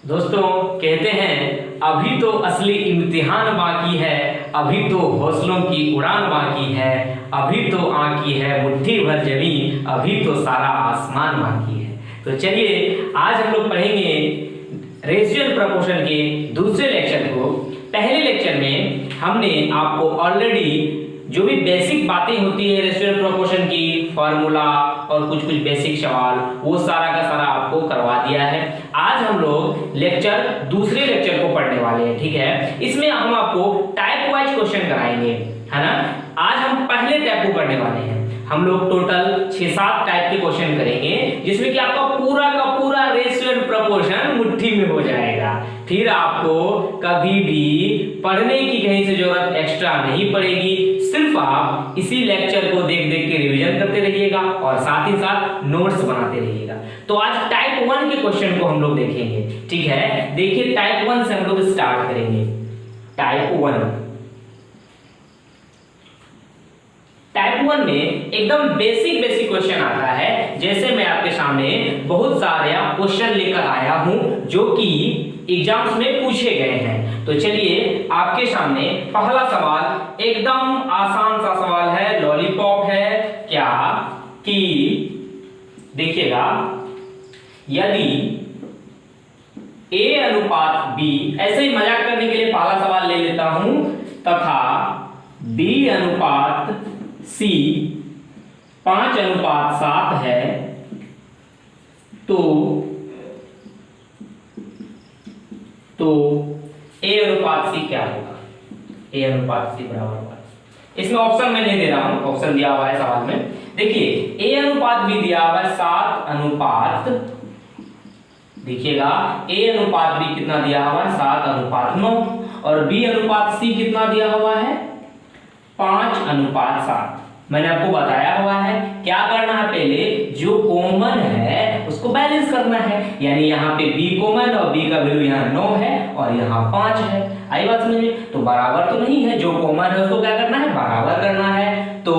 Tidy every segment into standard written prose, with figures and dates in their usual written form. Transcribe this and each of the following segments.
दोस्तों कहते हैं अभी तो असली इम्तिहान बाकी है, अभी तो हौसलों की उड़ान बाकी है, अभी तो आंकी है मुट्ठी भर जमीन, अभी तो सारा आसमान बाकी है। तो चलिए आज हम लोग पढ़ेंगे रेशियल प्रपोर्शन के दूसरे लेक्चर को। पहले लेक्चर में हमने आपको ऑलरेडी जो भी बेसिक बातें होती है रेशियल प्रोपोर्शन की, फार्मूला और कुछ कुछ बेसिक सवाल, वो सारा का सारा आपको करवा दिया है। आज हम लोग दूसरे लेक्चर को पढ़ने वाले हैं, ठीक है। इसमें हम आपको टाइप वाइज क्वेश्चन कराएंगे, है ना। आज हम पहले टाइप को करने वाले हैं। हम लोग टोटल 6-7 टाइप के क्वेश्चन करेंगे, जिसमें कि आपका पूरा का पूरा रेशियल प्रोपोर्शन मुट्ठी में हो जाएगा। फिर आपको कभी भी पढ़ने की कहीं से जरूरत एक्स्ट्रा नहीं पड़ेगी। सिर्फ आप इसी लेक्चर को देख देख के रिवीजन करते रहिएगा और साथ ही साथ नोट्स बनाते रहिएगा। तो आज टाइप 1 के क्वेश्चन को हम लोग देखेंगे, ठीक है। देखिए टाइप 1 से हम लोग स्टार्ट करेंगे। टाइप 1 में एकदम बेसिक क्वेश्चन आता है। जैसे मैं आपके सामने बहुत सारे क्वेश्चन लेकर आया हूं जो कि एग्जाम्स में पूछे गए हैं। तो चलिए आपके सामने पहला सवाल एकदम आसान सा सवाल है, लॉलीपॉप है क्या कि देखिएगा, यदि A अनुपात B, ऐसे ही मजाक करने के लिए पहला सवाल ले लेता हूं, तथा B अनुपात C 5:7 है, तो A अनुपात C क्या होगा? A अनुपात C बराबर होगा, इसमें ऑप्शन मैं नहीं दे रहा हूं, ऑप्शन दिया हुआ है सवाल में। देखिए A अनुपात B दिया हुआ है 7 अनुपात, देखिएगा A अनुपात B कितना दिया हुआ है 7:9, और B अनुपात C कितना दिया हुआ है 5:7। मैंने आपको बताया हुआ है क्या करना है, पहले जो कॉमन है उसको बैलेंस करना है। यानी यहाँ पे B कॉमन और B का वैल्यू यहाँ 9 है और यहाँ 5 है। आई बात समझ में? तो बराबर तो नहीं है, जो कॉमन है उसको क्या करना है, बराबर करना है। तो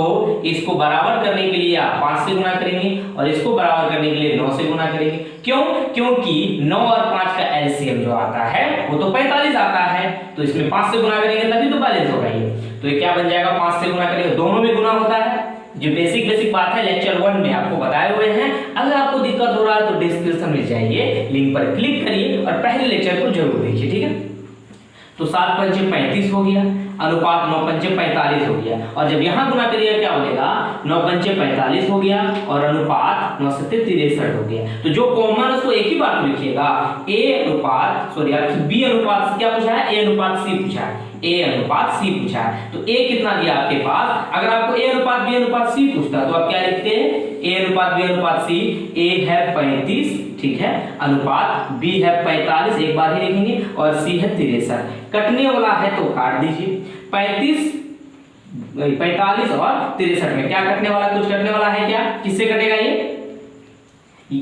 इसको बराबर करने के लिए आप 5 से गुना करेंगे और इसको बराबर करने के लिए 9 से गुना करेंगे। क्यों? क्योंकि 9 और 5 का एलसीएम जो आता है वो तो 45 आता है, तो इसमें 5 से गुना करेंगे तभी तो बैलेंस होगा ये। तो ये क्या बन जाएगा, 5 से गुना करेंगे, दोनों में गुना होता है। जो बेसिक बात है लेक्चर 1 में आपको बताए हुए हैं। अगर आपको दिक्कत हो रहा है तो डिस्क्रिप्शन में जाइए, लिंक पर क्लिक करिए और पहले लेक्चर को जरूर देखिए, ठीक है। तो 7×5 35 हो गया, अनुपात 9×5 45 हो गया, और जब यहाँ गुना करिएगा क्या बनेगा, 9×5 45 हो गया और अनुपात 9×7 63 हो गया। तो जो कॉमन उसको एक ही बात लिखिएगा, B अनुपात क्या पूछा है, A अनुपात C पूछा है, A अनुपात C पूछा है। तो A कितना दिया आपके पास, अगर आपको A अनुपात B अनुपात C पूछता तो आप क्या लिखते हैं, A अनुपात B अनुपात C, A है 35, ठीक है, अनुपात B है 45, एक बार ही लिखेंगे, और C है 63। कटने वाला है तो काट दीजिए। 45 और 63 में क्या कटने वाला, कुछ कटने वाला है क्या, किससे कटेगा ये,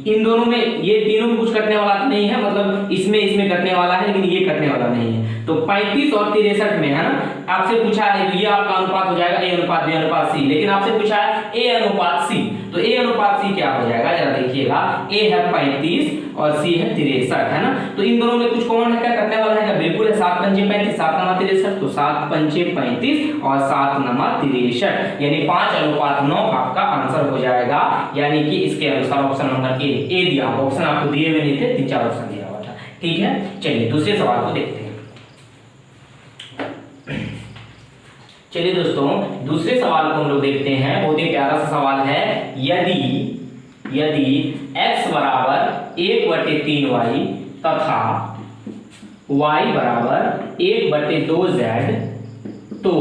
इन दोनों में, ये तीनों में कुछ कटने वाला तो नहीं है, मतलब इसमें कटने वाला है लेकिन ये कटने वाला नहीं है। तो 35 और 63 में, है ना, आपसे पूछा है तो ये आपका अनुपात हो जाएगा A अनुपात B अनुपात C, लेकिन आपसे पूछा है A अनुपात C, तो A अनुपात C क्या हो जाएगा, जरा देखिएगा, A है 35 और C है 63, है ना। तो इन दोनों में कुछ कॉमन है क्या, कटने वाला है क्या, बिल्कुल है, 7×5 35, 7×9 63, तो 7×5 35 और 7×9 63, यानी 5:9 आपका आंसर हो जाएगा। यानी कि इसके अनुसार ऑप्शन नंबर ए दिया, ऑप्शन आपको दिए हुए नहीं थे, 3-4 ऑप्शन दिया हुआ था, ठीक है। चलिए दूसरे सवाल को देखते हैं। चलिए दोस्तों दूसरे सवाल को हम लोग देखते हैं। बहुत ही प्यारा सा सवाल है, यदि x बराबर 1/3y तथा y बराबर 1/2z, तो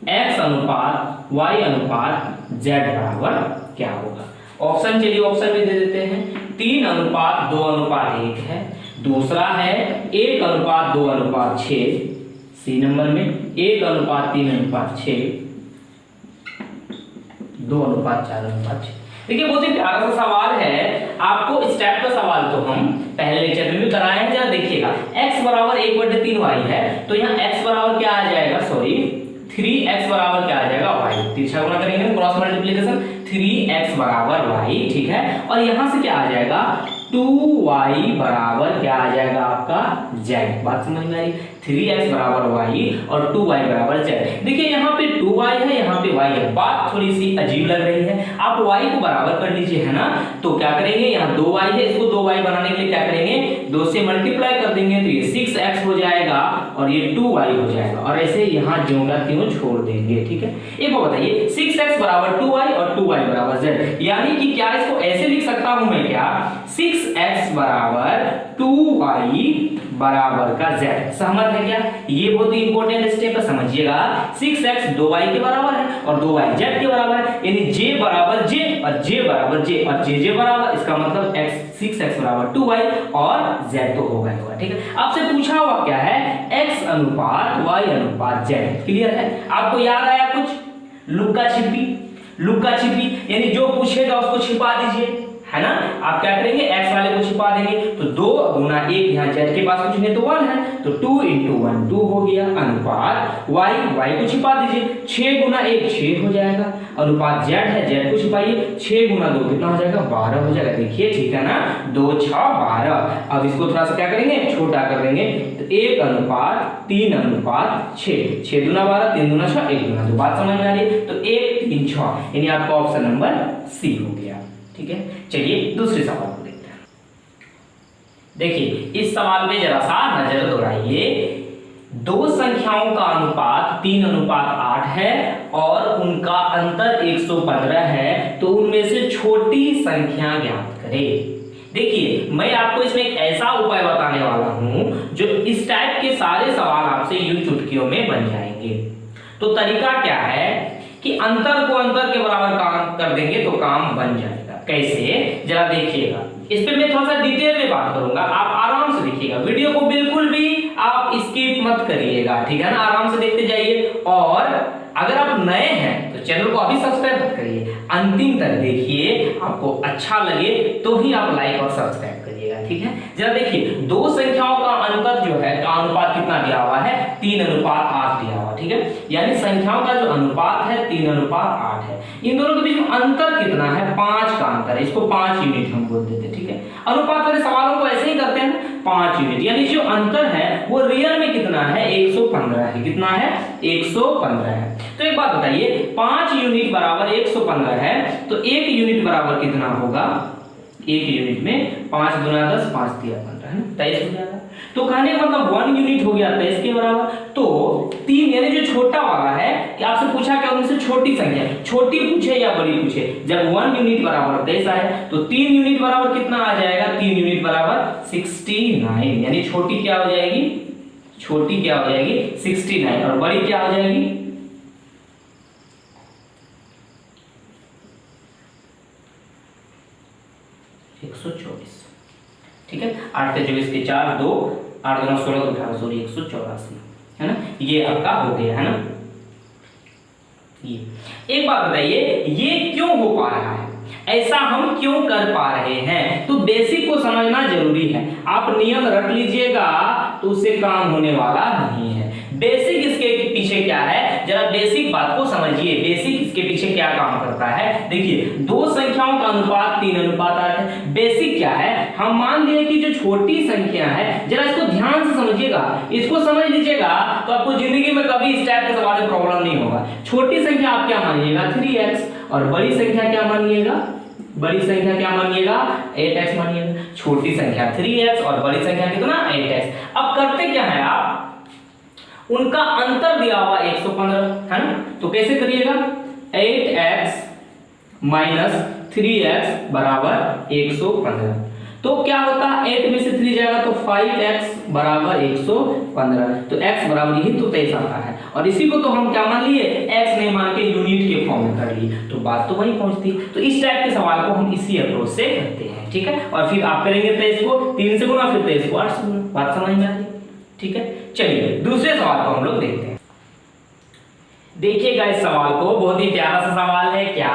x अनुपात y अनुपात z बराबर क्या होगा। ऑप्शन, चलिए ऑप्शन में दे देते हैं। 3:2:1 है, दूसरा है 1:2:6, सी नंबर में 1:3:6, 2:4:6। देखिए बहुत ही प्यारा सा सवाल है। आपको इस टाइप का सवाल तो हम पहले लेक्चर में भी कराए हैं। जरा देखिएगा, x बराबर 1/3y है, तो यहाँ x बराबर क्या आ जाएगा, 3x बराबर क्या आ जाएगा, y। तिरछा गुना करेंगे क्रॉस मल्टीप्लिकेशन, 3x बराबर y, ठीक है। और यहां से क्या आ जाएगा, 2y बराबर क्या आ जाएगा आपका z। बात समझ में आई? 3x बराबर y और 2y बराबर z। देखिए यहाँ पे 2y है, यहाँ पे y है, बात थोड़ी सी अजीब लग रही है। आप y को बराबर कर लीजिए, है ना, तो क्या करेंगे, यहाँ 2y है, इसको 2y बनाने के लिए क्या करेंगे, 2 से मल्टीप्लाई कर देंगे तो ये 6x हो जाएगा और ये 2y हो जाएगा, और ऐसे यहाँ ज्यों का त्यों छोड़ देंगे। ठीक है, एक बात बताइए, 6x बराबर 2y और 2y बराबर z, यानी कि क्या इसको ऐसे लिख सकता हूं मैं, क्या 6x बराबर 2y बराबर का z। सहमत है क्या? ये बहुत ही इंपॉर्टेंट स्टेप है, समझिएगा। 6x 2y के बराबर है और 2y z के बराबर है, यानी j बराबर j और j बराबर j और j बराबर, इसका मतलब x 6x बराबर 2y और z तो होगा ही होगा। ठीक है, आपसे पूछा हुआ क्या है, x अनुपात y अनुपात z। क्लियर है? आपको याद आया कुछ? लुक्का छिपी, लुक्का छिपी, यानी जो पूछेगा उसको छिपा दीजिए, है ना। आप क्या करेंगे, x वाले को छिपा देंगे, तो 2 गुना 1, यहाँ z के पास कुछ नहीं तो 1 है, तो 2 into 1 2 हो गया, अनुपात y को छिपा दीजिए, 6 गुना 1 6 हो जाएगा, अनुपात z है, z को छिपाइए, 6 गुना 2 कितना हो जाएगा, 12 हो जाएगा। देखिए ठीक है ना, 2 6 12। अब इसको थोड़ा सा क्या करेंगे, छोटा कर देंगे, तो 1 अनुपात 3 अनुपात 6, 6 दूना 12, 3 दूना 6, 1 दूना 2। बात समझ में आ रही है? तो 1 3 6, यानी आपका ऑप्शन नंबर सी हो गया। ठीक है, चलिए दूसरे सवाल को देखते हैं। देखिए इस सवाल पे जरा सा नजर दौड़ाइए। दो संख्याओं का अनुपात 3 अनुपात 8 है और उनका अंतर 115 है, तो उनमें से छोटी संख्या ज्ञात करें। देखिए मैं आपको इसमें एक ऐसा उपाय बताने वाला हूं जो इस टाइप के सारे सवाल आपसे यूं चुटकियों में बन जाएंगे। तो तरीका क्या है कि अंतर को अंतर के बराबर काम कर देंगे तो काम बन जाएगा। कैसे, जरा देखिएगा। इस पे मैं थोड़ा सा डिटेल में बात करूंगा, आप आराम से देखिएगा, वीडियो को बिल्कुल भी आप स्किप मत करिएगा, ठीक है ना, आराम से देखते जाइए। और अगर आप नए हैं तो चैनल को अभी सब्सक्राइब मत करिए, अंतिम तक देखिए, आपको अच्छा लगे तो ही आप लाइक और सब्सक्राइब करिएगा। ठीक है, जरा देखिए, दो संख्याओं का अंतर जो है, का अनुपात कितना दिया हुआ है, 3 अनुपात 8 दिया हुआ। ठीक है, यानी संख्याओं का जो अनुपात है 3 अनुपात 8 है। इन दोनों के बीच में अंतर कितना है, 5 का अंतर है, इसको 5 यूनिट हम बोल देते हैं। ठीक है, अनुपात वाले सवालों को ऐसे ही करते हैं, 5 यूनिट, यानी जो अंतर है वो रियल में कितना है, 115 है। कितना है, 115 है। तो एक बात बताइए, 5 यूनिट बराबर 115 है, तो 1 यूनिट बराबर कितना होगा, 1 यूनिट में 5 गुना 10, 5 दिया 15 है, 23 हो जाएगा। तो कहने का मतलब 1 यूनिट हो गया 23 के बराबर। तो 3 यानी जो छोटा वाला है, कि आपसे पूछा क्या उनमें से छोटी संख्या, छोटी पूछे या बड़ी पूछे, जब 1 यूनिट बराबर 23 आए तो 3 यूनिट बराबर कितना आ जाएगा, 3 यूनिट बराबर 69, यानी छोटी क्या हो जाएगी, छोटी क्या हो जाएगी 69 और बड़ी क्या हो जाएगी 124। ठीक है, 8 के 24 के 4 2, 8 2 16 18 सॉरी 184, है ना, ये आपका हो गया, है ना। ये एक बात बताइए, ये क्यों हो पा रहा है, ऐसा हम क्यों कर पा रहे हैं, तो बेसिक को समझना जरूरी है। आप नियम रख लीजिएगा तो उससे काम होने वाला नहीं है। बेसिक इसके पीछे क्या है, जरा बेसिक बात को समझिए, बेसिक इसके पीछे क्या काम करता है। देखिए, दो संख्याओं का अनुपात 3 अनुपात 8 है। बेसिक क्या है, हम मान लिए कि जो छोटी संख्या है, जरा इसको ध्यान से समझिएगा, इसको समझ लीजिएगा तो आपको जिंदगी में कभी इस टाइप के सवाल में प्रॉब्लम नहीं होगा। छोटी संख्या आप क्या मानिएगा 3x, और बड़ी संख्या क्या मानिएगा, बड़ी संख्या क्या मानिएगा 8x मानिएगा। छोटी संख्या 3x और बड़ी संख्या कितना 8x। अब करते क्या है, आप उनका अंतर दिया हुआ 115 है ना, तो कैसे करिएगा, 8x माइनस 3x बराबर 115। तो क्या होता है, 8 में से 3 जाएगा तो 5x बराबर 115, तो x बराबर यही तो 23 आता है। और इसी को तो हम क्या मान लिए, x नहीं मान के यूनिट के फॉर्म में कर लिए, तो बात तो वहीं पहुंचती। तो इस टाइप के सवाल को हम इसी अप्रोच से करते हैं। ठीक है, और फिर आप करेंगे 23 को 3 से गुना, फिर 23 को 8 से गुना। बात समझ में आ रही। ठीक है, चलिए दूसरे सवाल को हम लोग देखते हैं। देखिएगा इस सवाल को, बहुत ही प्यारा सा सवाल है। क्या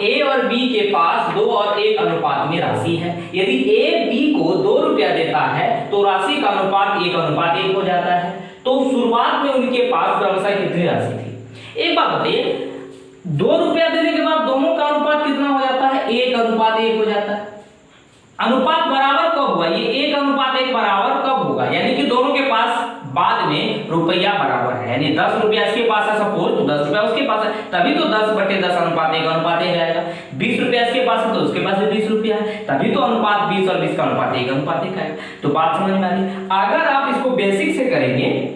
a और b के पास 2 और 1 अनुपात में राशि है। यदि a b को 2 रुपया देता है तो राशि का अनुपात 1 अनुपात 1 हो जाता है। तो शुरुआत में उनके पास क्रमशः कितनी राशि थी। एक बात बताइए, 2 रुपया देने के बाद दोनों का अनुपात कितना हो जाता है, 1 अनुपात 1 हो जाता है। अनुपात बराबर कब हुआ, ये 1:1 बराबर कब होगा, यानी कि दोनों के पास बाद में रुपया बराबर है, यानी 10 रुपया इसके पास है सपोज, तो 10 रुपया उसके पास है, तभी तो 10/10 अनुपात 1:1 आएगा। 20 रुपया इसके पास है तो उसके पास भी 20 रुपया है, तभी तो अनुपात 20 और 20 का अनुपात 1:1 आएगा। तो बात समझ में आ रही है। अगर आप इसको बेसिक से करेंगे,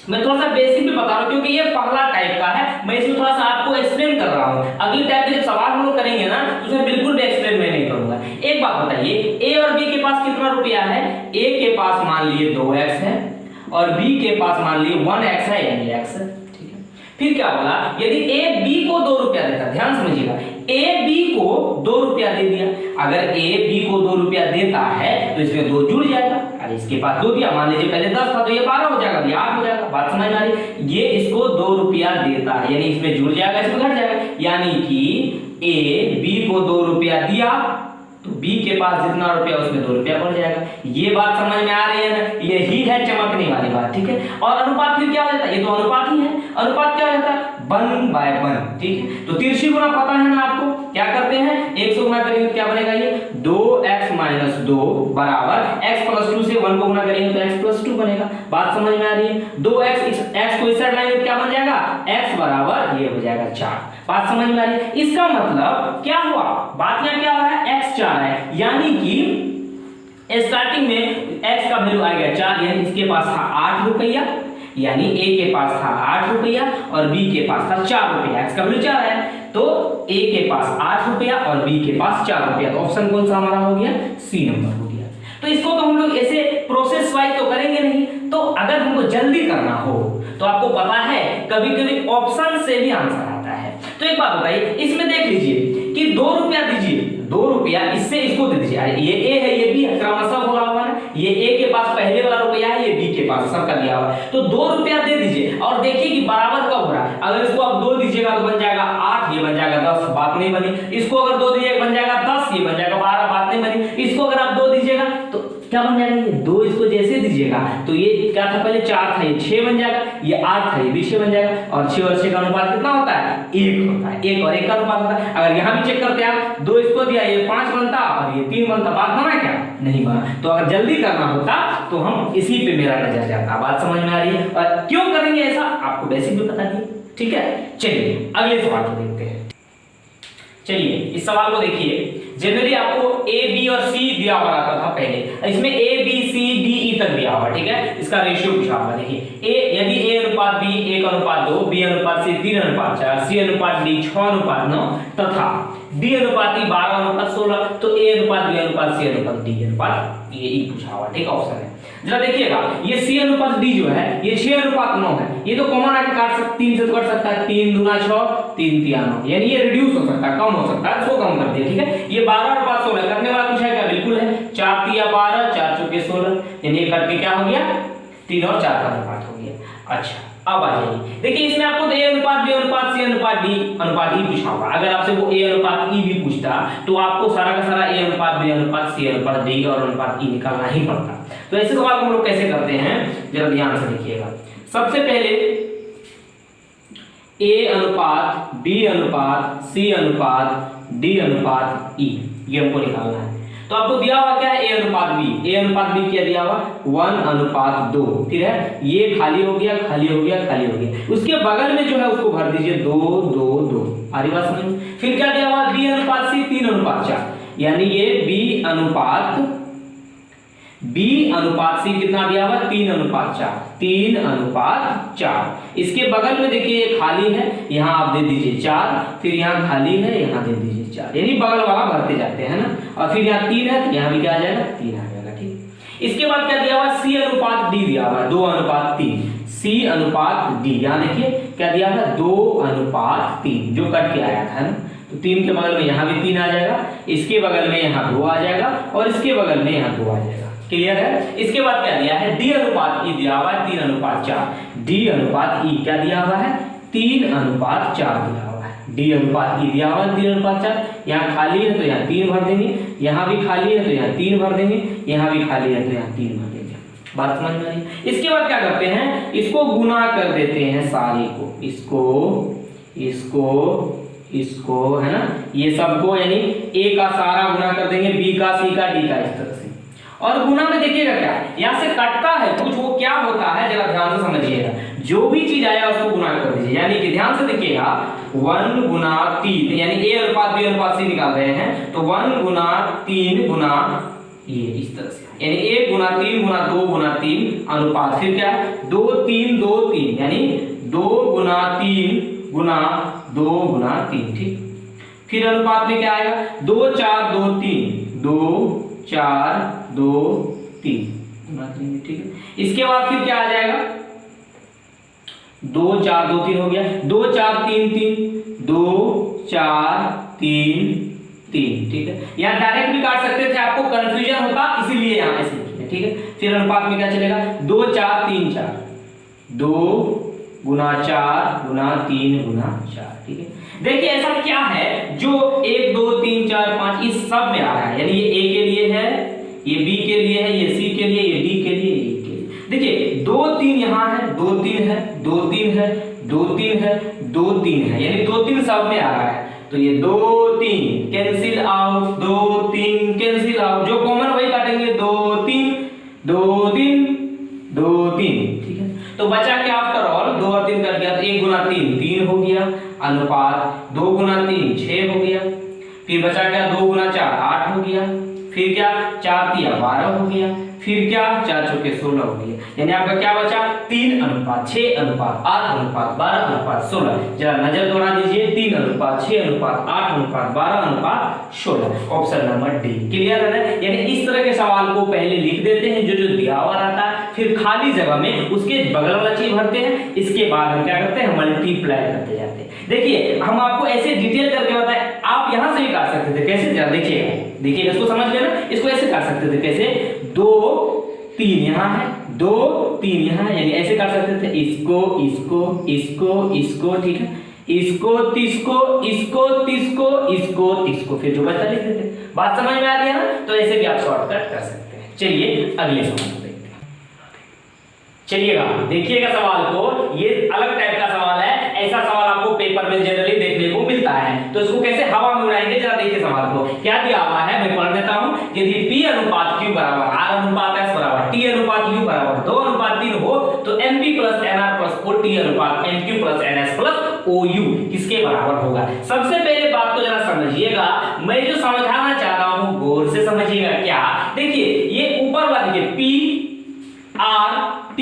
मैं थोड़ा सा बेसिक भी बता रहा हूं क्योंकि ये पहला टाइप का है, मैं इसमें थोड़ा सा आपको एक्सप्लेन कर रहा हूं। अगली टाइप के जब सवाल हम लोग करेंगे ना तो उसमें बिल्कुल भी एक्सप्लेन मैं नहीं करूंगा। एक बात बताइए, ए और बी के पास कितना रुपया है, ए के पास मान लिए 2x है और बी के पास मान लिए 1x है, यानी x है, ठीक है। फिर क्या होगा, यदि ए बी को 2 रुपया देता, ध्यान समझिएगा, ए बी को 2 रुपया दे दिया, अगर ए बी को 2 रुपया देता है तो इसमें 2 जुड़ जाएगा, अरे इसके पास 2 दिया, मान लीजिए पहले 10 था तो ये 12 हो जाएगा, ये 8 हो जाएगा। बात समझ में आ रही, ये इसको 2 रुपया देता है, यानी इसमें जुड़ जाएगा, इसमें घट जाएगा, यानी कि ए बी को 2 रुपया दिया तो बी के पास जितना रुपया उसमें 2 रुपया बढ़ जाएगा। ये बात समझ में आ रही है ना, यही है चमकने वाली बात, ठीक है। और अनुपात फिर क्या हो जाता है, ये तो अनुपात ही है, अनुपात क्या हो जाता है 1/1, ठीक है। तो तिरछी गुना पता है ना आपको, क्या करते हैं 1 से गुना करेंगे तो क्या बनेगा, ये 2x - 2 बराबर x + 2 से 1 को गुना करेंगे तो x + 2 बनेगा। बात समझ में आ रही है। 2x x को इस साइड लाएंगे तो क्या बन जाएगा, x बराबर ये हो जाएगा 4। बात समझ में आ रही है। इसका मतलब क्या हुआ, बात यहाँ क्या हो रहा है, x 4 है, यानी कि स्टार्टिंग में x का वैल्यू आ गया 4, यानी इसके पास था 8 रुपया, यानी a के पास था 8 रुपया और b के पास था 4 रुपया, x का वैल्यू 4 है तो a के पास 8 रुपया और b के पास 4 रुपया, तो ऑप्शन कौन सा हमारा हो गया, सी नंबर हो गया। तो इसको तो हम लोग ऐसे प्रोसेस वाइज तो करेंगे नहीं, तो अगर हमको जल्दी करना हो तो आपको पता है कभी कभी ऑप्शन से भी आंसर आता है। तो एक बात बताइए, इसमें देख लीजिए कि 2 रुपया दीजिए, 2 रुपया इससे इसको दे दीजिए, ये ए है ये बी है, क्रमशः बोला हुआ है, ये ए के पास पहले वाला रुपया है, ये बी के पास सबका दिया हुआ है, तो 2 रुपया दे दीजिए और देखिए कि बराबर कब हो रहा है। अगर इसको आप 2 दीजिएगा तो बन जाएगा 8, ये बन जाएगा 10, बात नहीं बनी। इसको अगर 2 दीजिएगा बन जाएगा 10, ये बन जाएगा 12, बात नहीं बनी। इसको अगर आप 2 दीजिएगा तो क्या बन जाएगा, ये 2 इसको जैसे दीजिएगा तो ये क्या था, पहले 4 था, ये 6 बन जाएगा, ये 8 था, ये भी 6 बन जाएगा, और 6 और 6 का अनुपात कितना होता है, 1 होता है, 1 और 1 का अनुपात होता है। अगर यहाँ भी चेक करते हैं आप, 2 इसको दिया, ये 5 बनता और ये 3 बनता, बात बना क्या, नहीं बना। तो अगर जल्दी करना होता तो हम इसी पे मेरा नजर जाता। बात समझ में आ रही है। और क्यों करेंगे ऐसा, आपको बेसिक भी बता दिए, ठीक है। चलिए अगले सवाल को देखते हैं। चलिए इस सवाल को देखिए, जनरली आपको ए बी और सी दिया हुआ रहता था पहले, इसमें A B C D E तक दिया हुआ, ठीक है। इसका रेशियो पूछा हुआ, देखिए ए यदि ए अनुपात बी 1:2, बी अनुपात सी 3:4, सी अनुपात डी 6:9 तथा डी अनुपात ई 12:16, तो ए अनुपात बी अनुपात सी अनुपात डी अनुपात ये ई पूछा हुआ, ठीक है, ऑप्शन है। जरा देखिएगा, ये सी अनुपात डी जो है ये 6:9 है, ये तो कॉमन आके काट सकते, 3 से कट सकता है, 3 दूना 6, 3 तिया 9, यानी ये रिड्यूस हो सकता है, कम हो सकता है, इसको कम कर दिया, ठीक है। ये 12:16 करने वाला पूछा है क्या, बिल्कुल है, 4 तिया 12, 4 चौके 16, यानी ये कट के क्या हो गया, 3 और 4 का अनुपात हो गया। अच्छा अब आ जाइए, देखिए इसमें आपको तो ए अनुपात बी अनुपात सी अनुपात डी अनुपात ई पूछा होगा। अगर आपसे वो ए अनुपात ई भी पूछता तो आपको सारा का सारा ए अनुपात बी अनुपात सी अनुपात डी और अनुपात ई निकालना ही पड़ता। तो ऐसे सवाल हम लोग कैसे करते हैं, जरा ध्यान से देखिएगा। सबसे पहले ए अनुपात बी अनुपात सी अनुपात डी अनुपात ई, ये हमको निकालना है। तो आपको दिया हुआ क्या है, ए अनुपात बी, ए अनुपात बी क्या दिया हुआ 1:2, ठीक है। ये खाली हो गया, खाली हो गया, खाली हो गया, उसके बगल में जो है उसको भर दीजिए 2 2 2, आ रही बात समझ में। फिर क्या दिया हुआ, बी अनुपात सी 3:4, यानी ये बी अनुपात सी कितना दिया हुआ 3:4, 3:4। इसके बगल में देखिए ये खाली है, यहाँ आप दे दीजिए 4, फिर यहाँ खाली है, यहाँ दे दीजिए 4, यानी बगल वाला भरते जाते हैं ना। और फिर यहाँ 3 है तो यहाँ भी क्या आ जाएगा, 3 आ जाएगा, ठीक। इसके बाद क्या दिया हुआ, सी अनुपात डी दिया हुआ 2:3, सी अनुपात डी, यहाँ देखिए क्या दिया था 2:3, जो कट के आया था ना, तो 3 के बगल में यहाँ भी 3 आ जाएगा, इसके बगल में यहाँ 2 आ जाएगा और इसके बगल में यहाँ 2 आ जाएगा, क्लियर है। इसके बाद क्या दिया है, डी अनुपात ई दिया हुआ है 3:4, डी अनुपात ई क्या दिया हुआ है 3:4 दिया हुआ है, डी अनुपात ई दिया हुआ है 3:4। यहाँ खाली है तो यहाँ 3 भर देंगे, यहाँ भी खाली है तो यहाँ 3 भर देंगे, यहाँ भी खाली है तो यहाँ 3 भर देंगे। बात समझ में आई। इसके बाद क्या करते हैं, इसको गुना कर देते हैं सारे को, इसको इसको, है ना, ये सबको यानी ए का सारा गुना कर देंगे, बी का, सी का, डी का, इस तरह से। और गुना में देखिएगा क्या यहाँ से कटता है कुछ, वो क्या होता है जरा ध्यान से समझिएगा, जो भी चीज आया उसको गुना कर दीजिए। यानी कि ध्यान से देखिएगा 1 गुना 3, यानी ए अनुपात बी अनुपात सी निकाल रहे हैं, तो 1 गुना 3 गुना ये इस तरह से, यानी 1 गुना 3 गुना 2 गुना 3 अनुपात, फिर क्या 2 3 2 3, यानी 2 गुना 3 गुना 2 गुना 3, ठीक। फिर अनुपात में क्या आएगा 2 4 2 3, 2 4 2 3 गुना 3, ठीक है। इसके बाद फिर क्या आ जाएगा 2 4 2 3 हो गया, 2 4 3 3, 2 4 3 3, ठीक है। यहाँ डायरेक्ट भी काट सकते थे, आपको कंफ्यूजन होता इसीलिए यहाँ ऐसे किया, ठीक है। फिर अनुपात में क्या चलेगा 2 4 3 4, 2 गुना 4 गुना 3 गुना 4, ठीक है। देखिए ऐसा क्या है जो 1 2 3 4 5 इस सब में आ रहा है, यानी ये ए के लिए है, ये बी के लिए है, ये सी के लिए, ये डी के लिए, ये के लिए। देखिए 2 3 यहाँ है, 2 3 है, 2 3 है, 2 3 है, 2 3 है, यानी 2 3 सब में आ रहा है। तो ये 2 3 कैंसिल आउट, 2 3 कैंसिल आउट, जो कॉमन वही काटेंगे, 2 3 2 3 2 3, ठीक है। तो बचा क्या आफ्टर ऑल 2 और 3 कर गया, तो 1 गुना 3 3 हो गया, अनुपात 2 गुना 3 6 हो गया, फिर बचा क्या 2 गुना 4 8 हो गया, फिर क्या 4 3 12 हो गया, फिर क्या 4 चौके 16 हो गया, यानी आपका क्या बचा 3 अनुपात 6 अनुपात 8 अनुपात 12 अनुपात 16। जरा नजर दौड़ा दीजिए, 3 अनुपात 6 अनुपात 8 अनुपात 12 अनुपात 16, ऑप्शन नंबर डी। क्लियर है? यानी इस तरह के सवाल को पहले लिख देते हैं जो दिया हुआ रहता है, फिर खाली जगह में उसके बगल वाला चीज भरते हैं, इसके बाद हम क्या करते हैं मल्टीप्लाई करते जाते हैं। देखिए हम आपको ऐसे डिटेल करके बताएं, आप यहां से भी काट सकते थे, कैसे जरा देखिएगा इसको समझ लेना, इसको ऐसे काट सकते थे, कैसे 2 3 यहाँ है, 2 3 यहाँ है, यानी ऐसे काट सकते थे, इसको इसको इसको इसको, ठीक है, इसको तिसको इसको तिसको इसको तिसको, फिर जो बचा लिख देते। बात समझ में आ रही है ना? तो ऐसे भी आप शॉर्टकट कर सकते हैं। चलिए अगले सवाल को देखते हैं। चलिएगा देखिएगा सवाल को, ये अलग टाइप का सवाल है, ऐसा सवाल आपको पेपर में जनरली देखने को मिलता है, तो इसको कैसे हवा में उड़ाएंगे जरा देखिए सवाल को। क्या दिया हुआ है मैं पढ़ देता हूं, यदि P अनुपात Q बराबर R अनुपात S बराबर T अनुपात U बराबर 2 अनुपात 3 हो, तो MP plus NR plus OT अनुपात NQ plus NS plus OU किसके बराबर होगा। सबसे पहले बात को जरा समझिएगा, मैं जो समझाना चाह रहा हूं गौर से समझिएगा। क्या देखिए ये ऊपर वाला देखिए PRT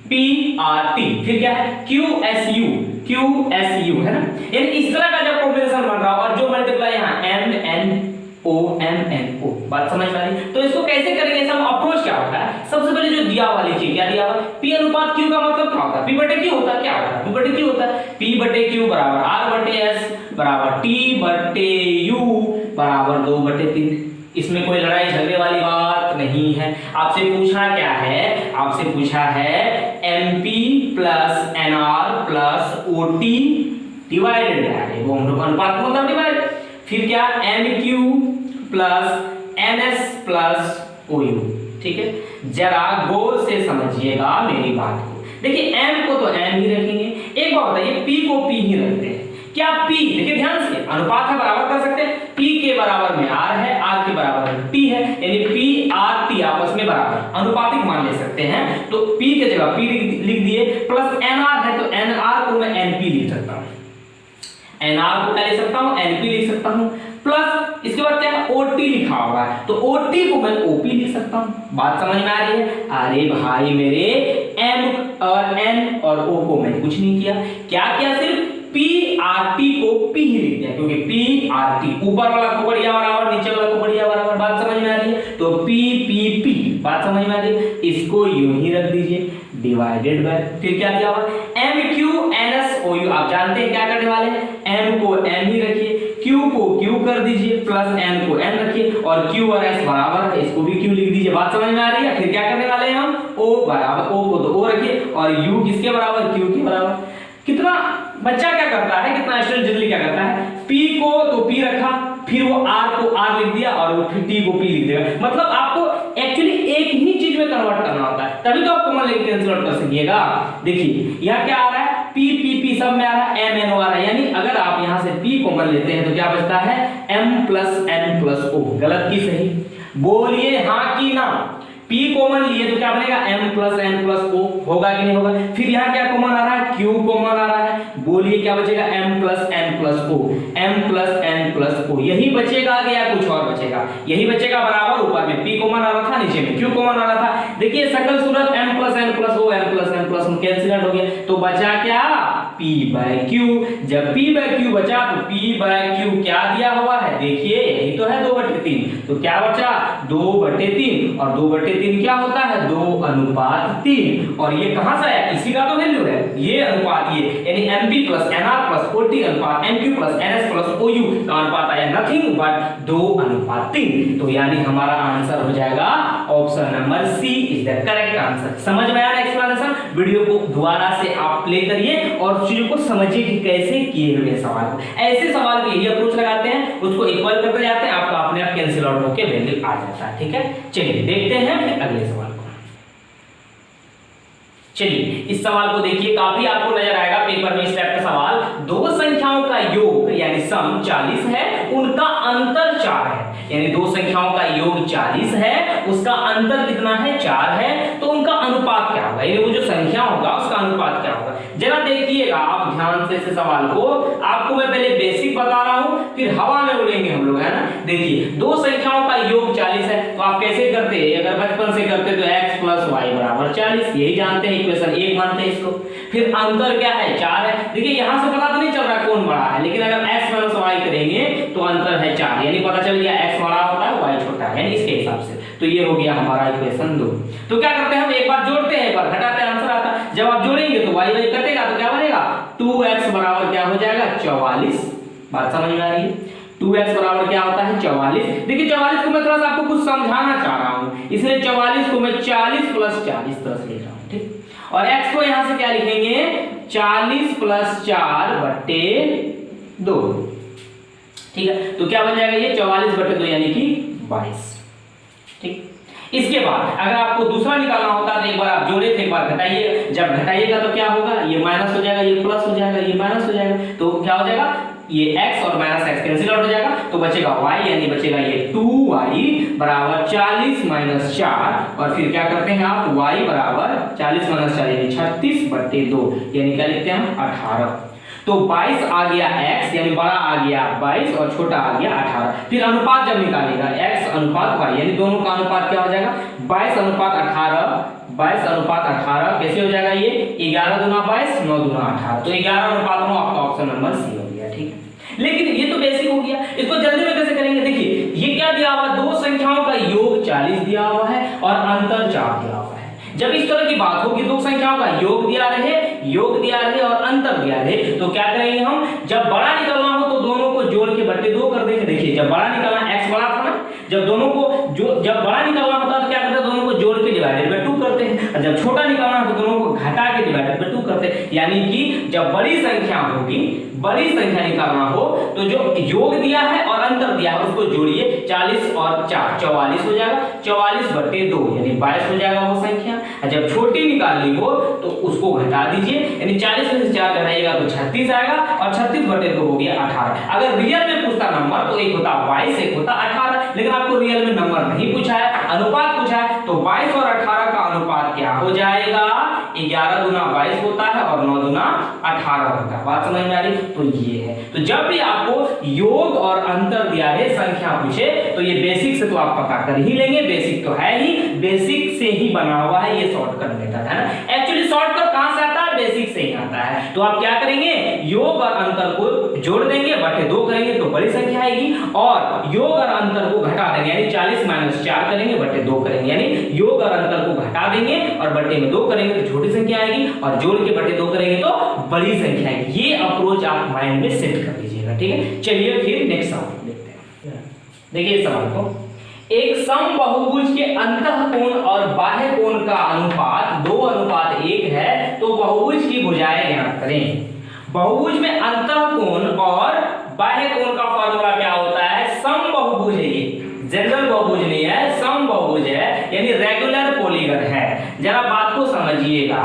PRT, फिर क्या है QSU QSU, है ना, यानी इस तरह का जब कॉम्बिनेशन बन रहा और जो मल्टीप्लाई यहाँ MNO, बात समझ में आई। तो इसको कैसे करेंगे, सब अप्रोच क्या होता है। सबसे पहले जो दिया हुआ लीजिए, क्या दिया हुआ P अनुपात Q का मतलब क्या होता है, P बटे Q होता है, क्या होता है P बटे Q होता है, P बटे Q बराबर R बटे S बराबर T बटे U बराबर 2 बटे 3। इसमें कोई लड़ाई झगड़े वाली बात नहीं है। आपसे पूछा क्या है, आपसे पूछा है MP plus NR plus OT divided है, वो हम लोग अनुपात को मतलब डिवाइड, फिर क्या NQ plus NS plus OU, ठीक है। जरा गौर से समझिएगा मेरी बात को। देखिए M को तो M ही रखेंगे, एक बात बताइए P को P ही रखते हैं, क्या P, देखिए ध्यान से अनुपात है बराबर कर सकते हैं, P के बराबर में R है, R के बराबर में T है, यानी P R T आपस में बराबर अनुपातिक मान ले सकते हैं। तो P के जगह P लिख दिए, प्लस NR है तो NR को मैं NP लिख सकता हूं, NR को क्या लिख सकता हूं NP लिख सकता हूं, प्लस इसके बाद क्या है OT लिखा हुआ है, तो OT को मैं OP लिख सकता हूं। बात समझ में आ रही है? अरे भाई मेरे M और N और O को मैंने कुछ नहीं किया, क्या किया, सिर्फ PRT को P ही लिख दिया, क्योंकि PRT ऊपर वाला को बढ़िया बराबर नीचे वाला को बढ़िया बराबर। बात समझ में आ रही है? तो PPP, बात समझ में आ रही है, इसको यूं ही रख दीजिए डिवाइडेड बाय, फिर क्या दिया हुआ MQNSOU, आप जानते हैं क्या करने वाले हैं, M को M ही रखिए, Q को Q कर दीजिए, प्लस N को N रखिए, और Q और S बराबर है, इसको भी Q लिख दीजिए। बात समझ में आ रही है? फिर क्या करने वाले हैं हम, O बराबर, O को तो O रखिए, और U किसके बराबर, Q के बराबर। कितना बच्चा क्या करता है, कितना स्टूडेंट जनरली क्या करता है, P को तो P रखा, फिर वो R को R लिख दिया, और वो फिर T को P लिख देगा। मतलब आपको एक्चुअली एक ही चीज में कन्वर्ट करना होता है, तभी तो आप कॉमन लेके कैंसिल आउट कर सकिएगा। देखिए यहाँ क्या आ रहा है, पी सब में आ रहा है, एम एन ओ आ रहा है, यानी अगर आप यहां से पी कॉमन लेते हैं तो क्या बचता है M plus N plus O. गलत की सही, बोलिए हाँ की ना। P कॉमन लिए तो क्या बनेगा m plus n plus o, होगा कि नहीं होगा। फिर यहाँ क्या कॉमन आ रहा है, Q कॉमन आ रहा है, बोलिए क्या बचेगा m plus n plus o, m plus n plus o, यही बचेगा आगे या कुछ और बचेगा, यही बचेगा बराबर। ऊपर में P कॉमन आ रहा था, नीचे में Q कॉमन आ रहा था। देखिए सकल सूरत m plus n plus o, m plus n plus o cancel out हो गया, तो बचा क्या P बाय Q। जब P बाय Q बचा तो P बाय Q क्या दिया हुआ है, देखिए यही तो है 2/3, तो क्या बचा 2/3, और 2/3 क्या होता है 2:3, और ये कहां से आया, इसी का तो वैल्यू है ये अनुपात, ये यानी MP प्लस NR प्लस 40 अनुपात NQ plus NS plus OU का अनुपात आया नथिंग बट 2:3। तो यानी हमारा आंसर हो जाएगा option number C is the correct answer. समझ में आया एक्सप्लेनेशन, वीडियो को दोबारा से आप प्ले करिए और चीजों को समझिए कि कैसे किए हुए सवाल को। ऐसे सवाल को यही अप्रोच लगाते हैं, उसको इक्वल करते जाते हैं, आपका अपने आप कैंसिल आउट होकर वैल्यू आ जाता है। ठीक है, चलिए देखते हैं फिर अगले सवाल को। चलिए इस सवाल को देखिए, काफी आपको नजर आएगा पेपर में इस टाइप का सवाल। दो संख्याओं का योग यानी सम 40 है, उनका अंतर 4 है, यानी दो संख्याओं का योग 40 है, उसका अंतर कितना है 4 है, तो उनका अनुपात क्या होगा, यानी वो जो संख्या होगा उसका अनुपात क्या होगा। जरा देखिएगा आप ध्यान से इस सवाल को, आपको मैं पहले बेसिक बता रहा हूं फिर हवा में उड़ेंगे हम लोग, है ना। देखिए दो संख्याओं का योग 40 है, तो आप कैसे करते हैं, अगर बचपन से करते तो x प्लस वाई बराबर 40, यही जानते हैं, इक्वेशन 1 मानते हैं इसको। फिर अंतर क्या है 4 है, देखिए यहां से पता तो नहीं चल रहा कौन बड़ा है, लेकिन अगर x माइनस वाई करेंगे तो अंतर है 4, यानी पता चल गया x बड़ा होता है y छोटा है, यानी इसके हिसाब से। तो ये हो गया हमारा इक्वेशन 2। तो क्या करते हैं हम, एक बार जोड़ते हैं एक बार घटाते हैं, आंसर आता है। जब आप जोड़ेंगे तो y y कटेगा तो क्या बनेगा 2x बराबर क्या हो जाएगा 44। बात समझ में आ रही है, 2x बराबर क्या होता है 44। देखिए 44 को मैं थोड़ा सा आपको कुछ समझाना चाह रहा हूं, इसलिए 44 को मैं 40 प्लस 40 तरह से लिख रहा हूं, ठीक। और x को यहां से क्या लिखेंगे 40 प्लस 4/2, ठीक है। तो क्या बन जाएगा ये 44/2 यानी कि 22, ठीक। इसके बाद अगर आपको दूसरा निकालना होता है तो एक बार आप जोड़े थे एक बार घटाइए, जब घटाइएगा तो क्या होगा, ये माइनस हो जाएगा, ये प्लस हो जाएगा, ये माइनस हो जाएगा, तो क्या हो जाएगा ये x और माइनस x कैंसिल आउट हो जाएगा, तो बचेगा y, यानी बचेगा ये 2y बराबर 40 माइनस 4, और फिर क्या करते हैं आप y बराबर 40 माइनस 4 यानी 36/2, यानी क्या लिखते हैं 18। तो 22 आ गया x, यानी बड़ा आ गया 22 और छोटा आ गया 18। फिर अनुपात जब निकालेगा x अनुपात y, यानी दोनों का अनुपात क्या हो जाएगा 22 अनुपात 18, 22 अनुपात 18 कैसे हो जाएगा ये 11 दूना 22 9 दूना 18, तो 11 अनुपात 9 आपका ऑप्शन नंबर सी हो गया, ठीक है। लेकिन ये तो बेसिक हो गया, इसको जल्दी में कैसे करेंगे। देखिए ये क्या दिया हुआ, दो संख्याओं का योग 40 दिया हुआ है और अंतर 4 दिया हुआ है। जब इस तरह की बात होगी दो संख्याओं का योग दिया रहे और अंतर दिया रहे, तो क्या करेंगे हम, जब बड़ा निकलना हो तो दोनों को जोड़ के बट्टे 2 कर देंगे। देखिए जब बड़ा निकलना x बड़ा था ना, जब दोनों को जब बड़ा निकलना होता तो क्या करते हैं, दोनों को जोड़ के डिवाइडेड बाय 2 करते हैं, और जब छोटा निकलना हो तो दोनों को घटा के डिवाइडेड बाय 2 करते हैं। यानी कि जब बड़ी संख्या होगी, बड़ी संख्या निकालना हो तो जो योग दिया है और अंतर दिया है उसको जोड़िए, 40 और 4 44 हो जाएगा, 44/2 यानी 22 हो जाएगा वो संख्या। जब छोटी निकालनी हो तो उसको घटा दीजिए, यानी 40 में से 4 घटाइएगा तो 36 आएगा, और 36/2 हो गया 18। अगर रियल में पूछता नंबर तो एक होता 22 एक होता 18, लेकिन आपको रियल में नंबर नहीं पूछा है, अनुपात पूछा है, तो 22 और 18 का अनुपात क्या हो जाएगा 11 दूना 22 होता है और 9 दूना 18 होता है। बात समझ में आ रही, तो ये है। तो जब भी आपको योग और अंतर दिया है संख्या पूछे तो ये बेसिक से तो आप पता कर ही लेंगे, बेसिक तो है ही, बेसिक से ही बना हुआ है ये शॉर्टकट मेथड, है ना। एक्चुअली शॉर्टकट कहां से आता है, बेसिक से ही आता है। तो आप क्या करेंगे, योग और अंतर को जोड़ देंगे, बटे 2 करेंगे तो बड़ी संख्या आएगी, और योग और अंतर को घटा देंगे, यानी 40 माइनस 4 करेंगे बटे 2 करेंगे, यानी योग और अंतर को घटा देंगे और बटे में 2 करेंगे तो छोटी संख्या आएगी, और जोड़ के बटे 2 करेंगे तो बड़ी संख्या आएगी। ये अप्रोच आप माइंड में सेट कर लीजिएगा, ठीक है। चलिए फिर नेक्स्ट सवाल देखते हैं। देखिए सवाल को, एक सम बहुभुज के अंतःकोण और बाह्य कोण का अनुपात 2:1 है, तो बहुभुज की भुजाएं ज्ञात करें। बहुभुज में अंतःकोण और बाह्य कोण का फॉर्मूला क्या होता है, सम बहुभुज है, ये जनरल बहुभुज नहीं है, सम बहुभुज है, यानी रेगुलर पॉलीगन है। जरा बात को समझिए, समझिएगा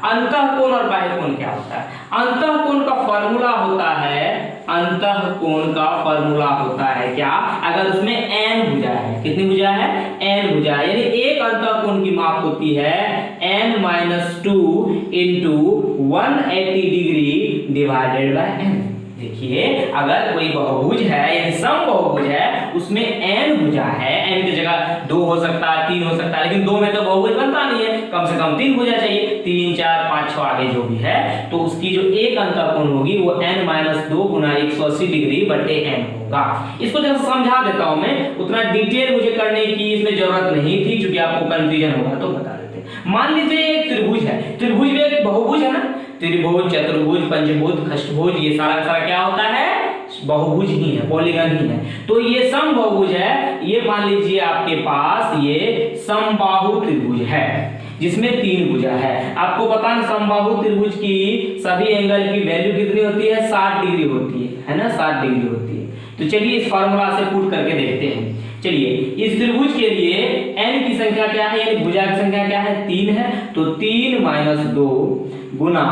अंतःकोण और बाह्यकोण क्या होता है। अंतःकोण का फॉर्मूला होता है, अंतःकोण का फॉर्मूला होता है क्या, अगर उसमें n भुजा है, कितनी भुजा है, n भुजा है, यानी एक अंतःकोण की माप होती है n-2 into 180 degree divided by n। देखिए अगर कोई बहुभुज है यानी सम बहुभुज है, उसमें n भुजा है, n की जगह 2 हो सकता है, 3 हो सकता है, लेकिन 2 में तो बहुभुज बनता नहीं है, कम से कम 3 भुजा चाहिए, 3 4 5 6 आगे जो भी है, तो उसकी जो एक अंतःकोण होगी वो n-2 गुना 180 डिग्री बटे n होगा। इसको जरा समझा देता हूं मैं, उतना डिटेल मुझे करने की इसमें जरूरत नहीं थी, क्योंकि आपको कंफ्यूजन होगा तो बता देते हैं। मान लीजिए एक त्रिभुज है, त्रिभुज में एक बहुभुज है ना, त्रिभुज, चतुर्भुज, पंचभुज, खष्टभुज, ये सारा सारा क्या होता है, बहुभुज ही है, पॉलीगन ही है। तो ये समबाहु है, ये मान लीजिए आपके पास ये समबाहु त्रिभुज है जिसमें 3 भुजा है। आपको पता है समबाहु त्रिभुज की सभी एंगल की वैल्यू कितनी होती है, 60 डिग्री होती है ना, 60 डिग्री होती है। तो चलिए इस फार्मूला से पुट करके देखते हैं। चलिए इस त्रिभुज के लिए n की संख्या क्या है, यानी भुजा की संख्या क्या है, 3 है, तो 3 - 2 गुना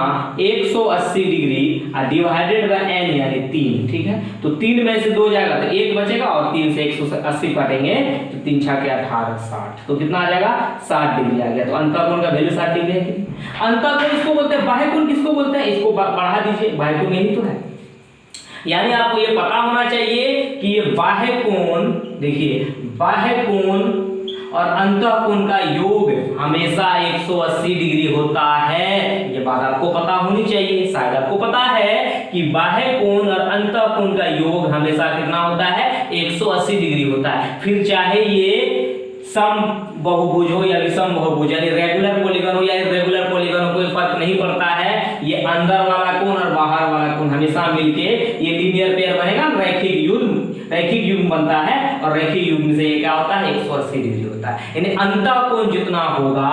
180 डिग्री डिवाइडेड बाय n यानी 3, ठीक है। तो 3 में से 2 जाएगा तो 1 बचेगा और 3 से 180 काटेंगे तो 3 × 18 60, तो कितना आ जाएगा, 60 डिग्री आ गया। तो अंतःकोण का वैल्यू 60 डिग्री है। अंतःकोण इसको बोलते हैं, बाह्यकोण किसको बोलते हैं, इसको बढ़ा दीजिए, बाह्यकोण यही तो है। यानी आपको ये पता होना चाहिए कि ये बाह्यकोण, देखिए बाह्यकोण और अंतःकोण का योग हमेशा 180 डिग्री होता है, ये बात आपको पता होनी चाहिए। शायद आपको पता है कि बाह्यकोण और अंतःकोण का योग हमेशा कितना होता है, 180 डिग्री होता है। फिर चाहे ये सम बहुभुज हो या विषम बहुभुज, यानी रेगुलर पॉलीगन हो या इर्रेगुलर पॉलीगन हो, कोई फर्क नहीं पड़ता है। ये अंदर वाला कोण और बाहर वाला कोण हमेशा मिलके ये लीनियर पेयर बनेगा, रैखिक युग्म बनता है, और रैखिक युग्म से ये क्या होता है, 180 डिग्री होता है। यानी अंतःकोण जितना होगा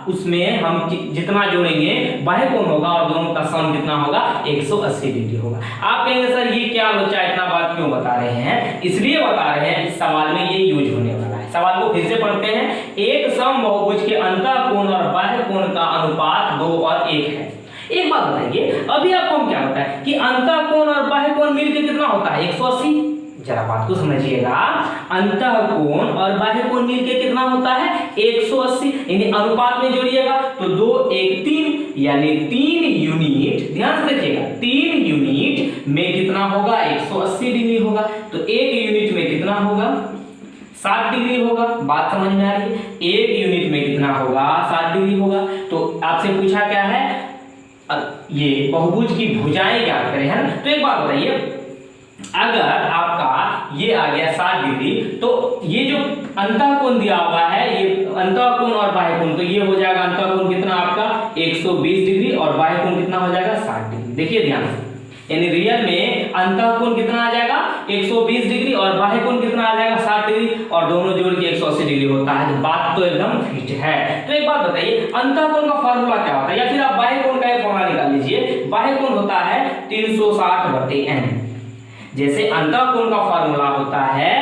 उसमें हम जितना जोड़ेंगे बाह्यकोण होगा और दोनों का सम कितना होगा, 180 डिग्री होगा। आप कहेंगे सर ये क्या बच्चा इतना बात क्यों बता रहे हैं, इसलिए बता रहे हैं इस सवाल में ये यूज होने वाला है। सवाल को फिर से पढ़ते हैं। एक सम बहुभुज के अंतःकोण और बाह्यकोण का अनुपात 2 और 1 है। एक बात बताइए, अभी आपको क्या होता है कि अंतःकोण और बाह्यकोण मिलकर कितना होता है, 180। जरा बात को समझिएगा, अंतःकोण और बाह्यकोण मिलकर कितना होता है, 180, यानी अनुपात में जोड़िएगा तो 2 1 3, यानी 3 यूनिट, ध्यान से देखिएगा, 3 यूनिट में कितना होगा, 180 डिग्री होगा। तो 1 यूनिट में कितना होगा, 60 डिग्री होगा। बात समझ में आ रही है, 1 यूनिट में कितना होगा, 60 डिग्री होगा। तो आपसे पूछा क्या है, ये बहुभुज की भुजाएं ज्ञात करें, है ना। तो एक बात बताइए, अगर आपका ये आ गया 60 डिग्री, तो ये जो अंतःकोण दिया हुआ है, ये अंतःकोण और बाह्यकोण, तो ये हो जाएगा अंतःकोण कितना आपका 120 डिग्री और बाह्यकोण कितना हो जाएगा 60 डिग्री। देखिए ध्यान से, यानी रियल में अंतःकोण कितना आ जाएगा 120 डिग्री और बाह्यकोण कितना आ जाएगा 60 डिग्री, और दोनों जोड़ के 180 डिग्री होता है। तो बात तो एकदम फिट है। तो एक बात बताइए, अंतःकोण का फार्मूला क्या होता है, या फिर आप बाह्यकोण का एक फार्मूला निकाल लीजिए। बाह्यकोण होता है 360/n। जैसे अंतःकोण का फार्मूला होता है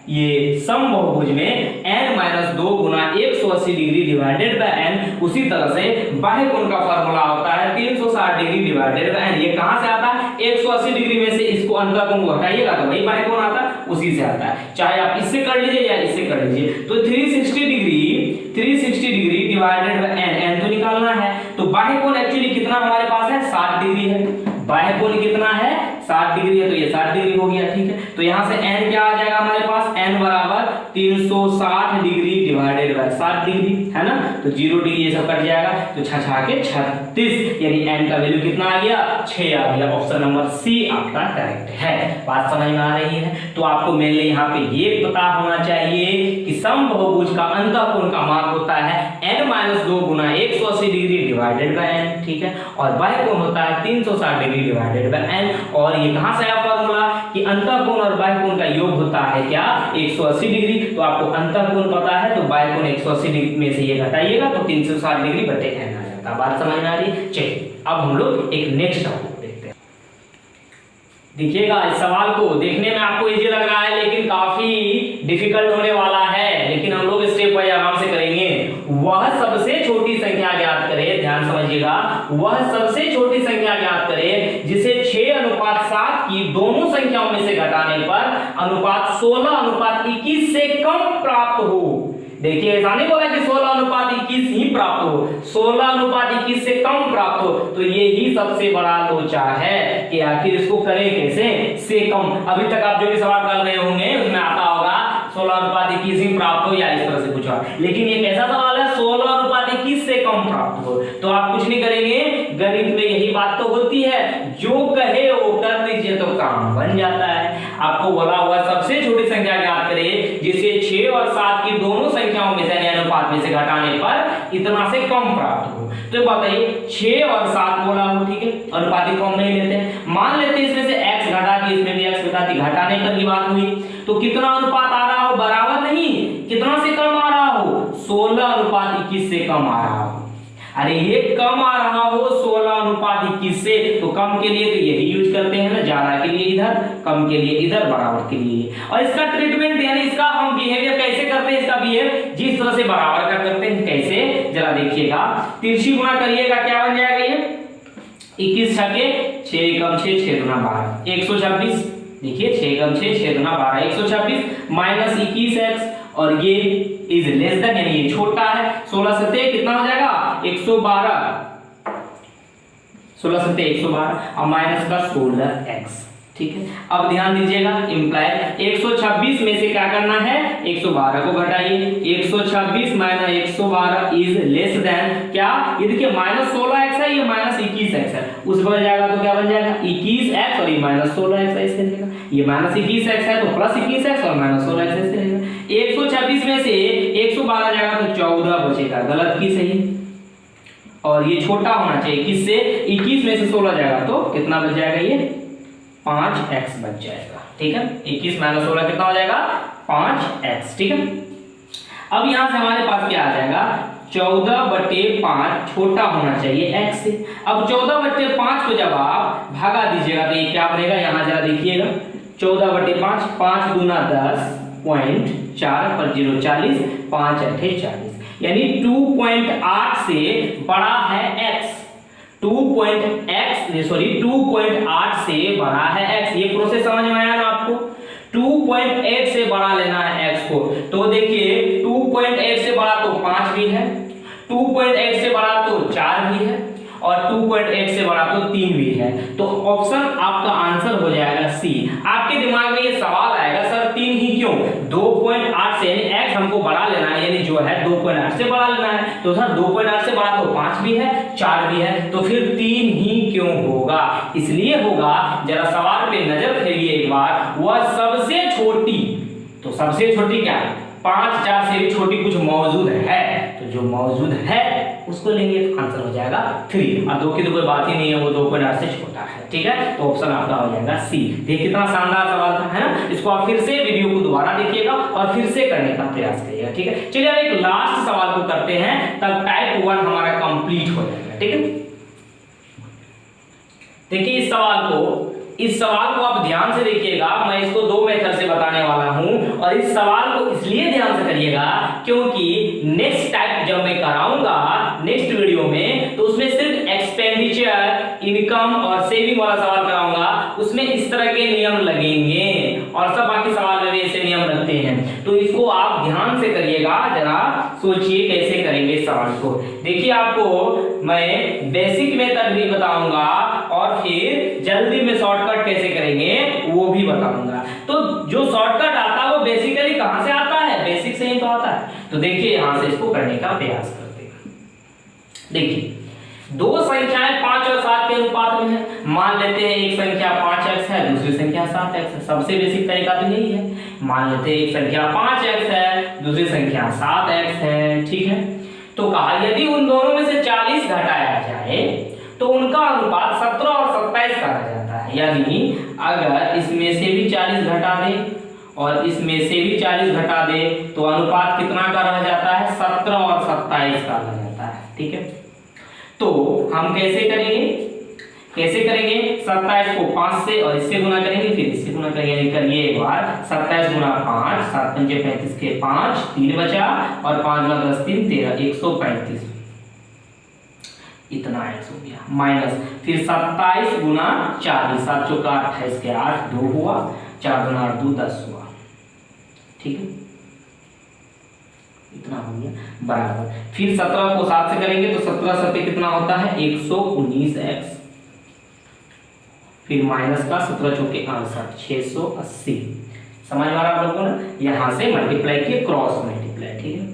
ये सम बहुभुज में n-2 Guna 180 degree divided by n, उसी तरह से बाह्यकोण का फार्मूला होता है 360 डिग्री डिवाइडेड बाय n। ये कहां से आता है, 180 डिग्री में से इसको अंतःकोण को हटाइएगा तो वही बाह्यकोण आता है, उसी से आता है। चाहे आप इससे कर लीजिए या इससे कर लीजिए। तो 360 डिग्री डिवाइडेड बाय n तो निकालना है। तो बाह्यकोण एक्चुअली कितना हमारे पास है, 60 डिग्री है। बाह्यकोण कितना है, 60 डिग्री है, तो ये 60 डिग्री हो गया, ठीक है। तो यहाँ से n क्या आ जाएगा हमारे पास, n बराबर 360 डिग्री डिवाइडेड बाय 60 डिग्री, है ना। तो 0 डिग्री ये सब कट जाएगा, तो 6 के 36, यानी n का वैल्यू कितना आ गया, 6 आ गया। ऑप्शन नंबर सी आपका करेक्ट है। बात समझ में आ रही है। तो आपको मेनली यहाँ पे ये पता होना चाहिए कि सम बहुभुज का अंतःकोण का मान होता है n-2 Guna 180 degree divided by n, ठीक है, और बाह्यकोण होता है 360 डिग्री डिवाइडेड बाय n। और ये कहां से आया फार्मूला कि अंतःकोण और बाह्यकोण का योग होता है क्या, 180 डिग्री। तो आपको अंतःकोण पता है, तो बाह्यकोण 180 डिग्री में से ये घटाइएगा तो 360 डिग्री बटे n आ जाता है। बात समझ में आ रही है। चलिए अब हम लोग एक नेक्स्ट टॉपिक देखते हैं। देखिएगा, इस सवाल को देखने में आपको इजी लग रहा है, लेकिन काफी डिफिकल्ट होने वाला है, लेकिन हम लोग स्टेप बाय आराम से करेंगे। वह सबसे छोटी संख्या ज्ञात करें। ध्यान समझिएगा, वह सबसे छोटी संख्या ज्ञात करें जिसे 6:7 की दोनों संख्याओं में से घटाने पर अनुपात 16:21 से कम प्राप्त हो। देखिए ऐसा नहीं बोला कि 16:21 ही प्राप्त हो, 16:21 से कम प्राप्त हो, तो ये ही सबसे बड़ा लोचा है कि आखिर इसको करें कैसे, से कम। अभी तक आप जो भी सवाल कर रहे होंगे उसमें आता होगा 16:21 ही प्राप्त हो या इस तरह से कुछ और, लेकिन ये कैसा सवाल है, 16:21 से कम प्राप्त हो। तो आप कुछ नहीं करेंगे, गणित में यही बात तो होती है, जो कहे वो कर दीजिए तो काम बन जाता है। आपको बोला हुआ सबसे छोटी संख्या ज्ञात करें जिसे 6 और 7 की दोनों संख्याओं में से अनुपात में से घटाने पर इतना से कम प्राप्त हो। तो बताइए 6 और 7 बोला हो, ठीक है, अनुपातिक फॉर्म नहीं लेते हैं, मान लेते हैं इसमें से x घटा दी, इसमें भी x घटा दी, घटाने पर की बात हुई, तो कितना अनुपात आ रहा हो, बराबर नहीं, कितना से कम आ रहा हो, 16:21 से कम आ रहा हो। अरे ये कम आ रहा हो 16:21 से, तो कम के लिए तो यही यूज करते हैं ना, ज्यादा के लिए इधर, कम के लिए इधर, बराबर के लिए। और इसका ट्रीटमेंट यानी इसका हम बिहेवियर कैसे करते हैं, इसका बिहेवियर जिस तरह से बराबर का करते हैं, कैसे जरा देखिएगा, तिरछी गुणा करिएगा, क्या बन जाएगा ये 21 छके 6 कम 6 6 दूना 12 126। देखिए 6 कम 6 6 दूना 12 126 माइनस 21x, और ये इज लेस देन यानी ये छोटा है, 16 सत्ते कितना हो जाएगा 112, 16 सत्ते 112 और माइनस का 16x, ठीक है। अब ध्यान दीजिएगा, इंप्लाई 126 में से क्या करना है, 112 को घटाइए, 126 माइनस 112 इज लेस देन क्या, ये देखिए माइनस 16x है, ये माइनस 21x है, उस बन जाएगा तो क्या बन जाएगा 21x और ये माइनस 16x है, इसके रहेगा, ये माइनस 21x है तो प्लस 21x और माइनस 16x इसके रहेगा। 126 में से 112 जाएगा तो 14 बचेगा, गलत की सही, और ये छोटा होना चाहिए किससे, 21 में से 16 जाएगा तो कितना बच जाएगा, ये 5x बच जाएगा, ठीक है। 21 माइनस 16 कितना हो जाएगा 5x, ठीक है। अब यहां से हमारे पास क्या आ जाएगा 14/5 छोटा होना चाहिए x से। अब 14/5 को जब आप भागा दीजिएगा तो ये क्या बनेगा, यहां जरा देखिएगा 14/5 5 दूना 10 पॉइंट 4 पर 0 40 5 8 40, यानी 2.8 से बड़ा है x, 2.8 से बड़ा है x। ये प्रोसेस समझ में आया ना आपको, 2.8 से बड़ा लेना है x को। तो देखिए 2.8 से बड़ा तो 5 भी है, 2.8 से बड़ा तो 4 भी है, और 2.8 से बड़ा तो 3 भी है। तो ऑप्शन आपका आंसर हो जाएगा सी। आपके दिमाग में ये सवाल आएगा सर 3 ही क्यों, 2.8 से यानी x हमको बड़ा लेना है, यानी जो है 2.8 से बड़ा लेना है, तो सर 2.8 से बड़ा तो 5 भी है 4 भी है, तो फिर 3 ही क्यों होगा, इसलिए होगा। जरा सवाल पे नजर फेरिए एक बार, वह सबसे छोटी, तो सबसे छोटी क्या है, 5 4 से भी छोटी कुछ मौजूद है, तो जो मौजूद है उसको लेंगे तो आंसर हो जाएगा 3, और 2 की तो कोई बात ही नहीं है, वो 2.8 से छोटा है, ठीक है। तो ऑप्शन आपका हो जाएगा सी। देखिए कितना शानदार सवाल था, है ना। इसको आप फिर से वीडियो को दोबारा देखिएगा और फिर से करने का प्रयास करिएगा, ठीक है। चलिए अब एक लास्ट सवाल को करते हैं, तब टाइप 1 हमारा कंप्लीट हो जाएगा, ठीक है। देखिए इस सवाल को आप ध्यान से देखिएगा, मैं इसको 2 मेथड से बताने वाला हूं, और इस सवाल को इसलिए ध्यान से करिएगा क्योंकि नेक्स्ट टाइप जब मैं कराऊंगा नेक्स्ट वीडियो में, तो उसमें सिर्फ एक्सपेंडिचर, इनकम और सेविंग वाला सवाल कराऊंगा, उसमें इस तरह के नियम लगेंगे, और सब बाकी सवाल में भी ऐसे नियम लगते हैं। तो इसको आप ध्यान से करिएगा, जरा सोचिए कैसे करेंगे इस सवाल को। देखिए आपको मैं बेसिक मेथड भी बताऊंगा, और फिर जल्दी में शॉर्टकट कैसे करेंगे वो भी बताऊंगा। तो जो शॉर्टकट आता है वो बेसिकली कहां से आता है, बेसिक से ही तो आता है। तो देखिए यहां से इसको करने का प्रयास करते हैं। देखिए 2 संख्याएं 5 और 7 के अनुपात में है, मान लेते हैं एक संख्या 5x है, दूसरी संख्या 7x है। सबसे बेसिक तरीका तो यही है, मान लेते हैं एक संख्या 5x है, दूसरी संख्या 7x है, ठीक है। तो कहा यदि उन दोनों में से 40 घटाया जाए तो उनका अनुपात 17 और 27 कहा जाता है। यानी अगर इसमें से भी 40 घटा दे और इसमें से भी 40 घटा दे तो अनुपात कितना का रह जाता है, 17 और 27 का रह जाता है, ठीक है। तो हम कैसे करेंगे 27 को 5 से और इससे गुना करेंगे, फिर इससे गुना करेंगे। करिए एक बार, 27 गुना 5 7 पंजे 35 के 5 3 बचा, और 5 गुना 10 3 13 135। इतना x हो गया माइनस फिर 27 गुना 40, 7 चौका 28 के 8, 2 हुआ, 4 गुना 8 2 10 हुआ, ठीक है, इतना हो गया बराबर। फिर 17 को 7 से करेंगे तो 17 7 कितना होता है 119x, फिर माइनस का 17 चौके 68 680। समझ में आ रहा है आप लोगों को? यहां से मल्टीप्लाई किए, क्रॉस मल्टीप्लाई, ठीक है।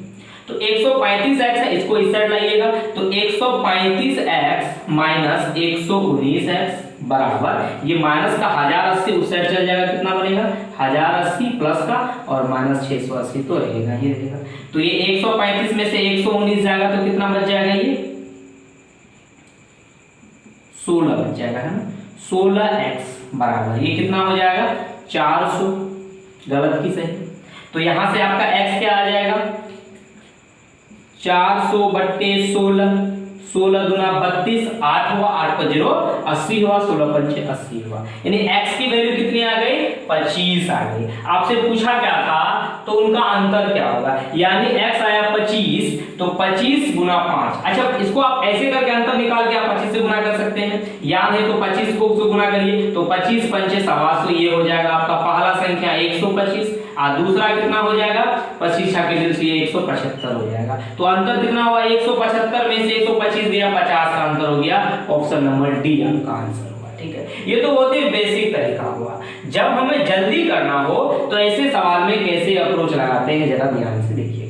तो 135x है, इसको इस साइड लाइएगा तो 135x माइनस 119x बराबर, ये माइनस का 1080 उस साइड चल जाएगा, कितना बनेगा 1080 प्लस का और माइनस 680 तो रहेगा ही रहेगा। तो ये 135 में से 119 जाएगा तो कितना बच जाएगा, ये 16 बच जाएगा, है ना। 16x बराबर ये कितना हो जाएगा 400, गलत की सही। तो यहां से आपका x क्या आ जाएगा 400 बट्टे 16, 16 दूना 32, 8 हुआ, 8 पर 0 80 हुआ, 16 पर 6 80 हुआ, यानी x की वैल्यू कितनी आ गई 25 आ गई। आपसे पूछा क्या था तो उनका अंतर क्या होगा, यानी x आया 25 तो 25 गुना 5। अच्छा इसको आप ऐसे करके अंतर निकाल के आप 25 से गुना कर सकते हैं, याद है तो 25 को उससे गुना करिए तो 25 पंचे 125, ये हो जाएगा आपका पहला संख्या 125 और दूसरा कितना हो जाएगा 25 के दिल से 175 हो जाएगा। तो अंतर कितना हुआ 175 में से 125 दिया 50 का अंतर हो गया, ऑप्शन नंबर डी आपका आंसर हुआ, ठीक है। ये तो बहुत ही बेसिक तरीका हुआ। जब हमें जल्दी करना हो तो ऐसे सवाल में कैसे अप्रोच लगाते हैं जरा ध्यान से देखिएगा।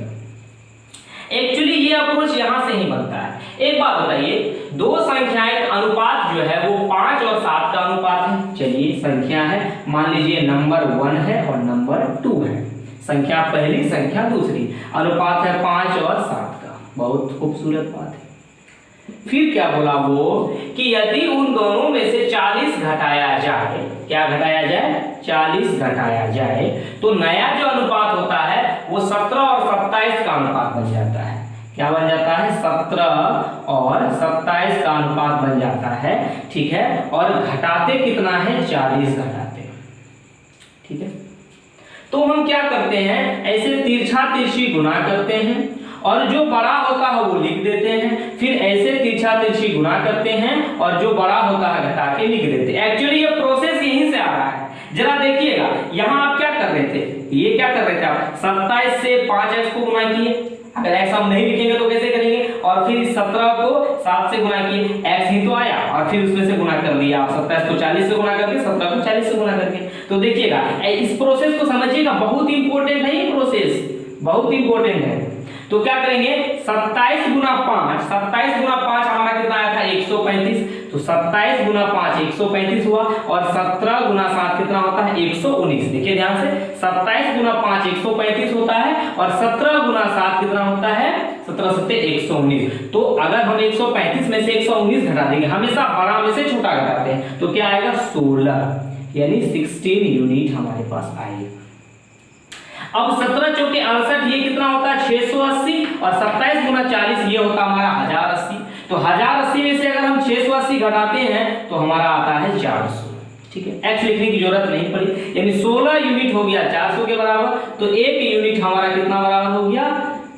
एक्चुअली ये अप्रोच यहां से ही बनता है। एक बात बताइए, दो संख्याएं का अनुपात जो है वो 5 और 7 का अनुपात है। चलिए संख्या है, मान लीजिए नंबर 1 है और नंबर 2 है, संख्या पहली संख्या दूसरी, अनुपात है 5 और 7 का, बहुत खूबसूरत बात है। फिर क्या बोला वो कि यदि उन दोनों में से 40 घटाया जाए, क्या घटाया जाए 40 घटाया जाए, तो नया जो अनुपात होता है वो 17 और 27 का अनुपात बन जाता है। क्या बन जाता है 17 और 27 का अनुपात बन जाता है, ठीक है। और घटाते कितना है 40 घटाते, ठीक है। तो हम क्या करते हैं ऐसे तिरछा तिरछी गुना करते हैं और जो बड़ा होता है वो लिख देते हैं, फिर ऐसे तिरछा तिरछी गुना करते हैं और जो बड़ा होता है घटा के लिख देते हैं। एक्चुअली ये प्रोसेस यहीं से आ रहा है, जरा देखिएगा। यहाँ आप क्या कर रहे थे, ये क्या कर रहे थे आप 27 से 5x को गुना किए, अगर x हम नहीं लिखेंगे तो कैसे करेंगे, और फिर इस 17 को 7 से गुना किए, x ही तो आया और फिर उसमें से गुना कर दिया। आप 27 को 40 से गुना करके 17 को 40 से गुना करके, तो देखिएगा इस प्रोसेस को समझिएगा, बहुत इंपॉर्टेंट है ये प्रोसेस, बहुत इंपॉर्टेंट है। तो क्या करेंगे 27 गुना 5, 27 गुना 5 हमारा कितना आया था 135, तो 27 गुना 5 135 हुआ और 17 गुना 7 कितना होता है 119। देखिए ध्यान से, 27 गुना 5 135 होता है और 17 गुना 7 कितना होता है 17 7 119। तो अगर हम 135 में से 119 घटा देंगे, हमेशा बड़ा में से छोटा घटाते हैं, तो क्या आएगा 16, यानी 16 यूनिट हमारे पास आएगा। अब 17 चौके 68, ये कितना होता है 680 और 27 गुना 40 ये होता है हमारा 1080। तो 1080 में से अगर हम 680 घटाते हैं तो हमारा आता है 400, ठीक है। एक्स लिखने की जरूरत नहीं पड़ी, यानी 16 यूनिट हो गया 400 के बराबर, तो 1 यूनिट हमारा कितना बराबर हो गया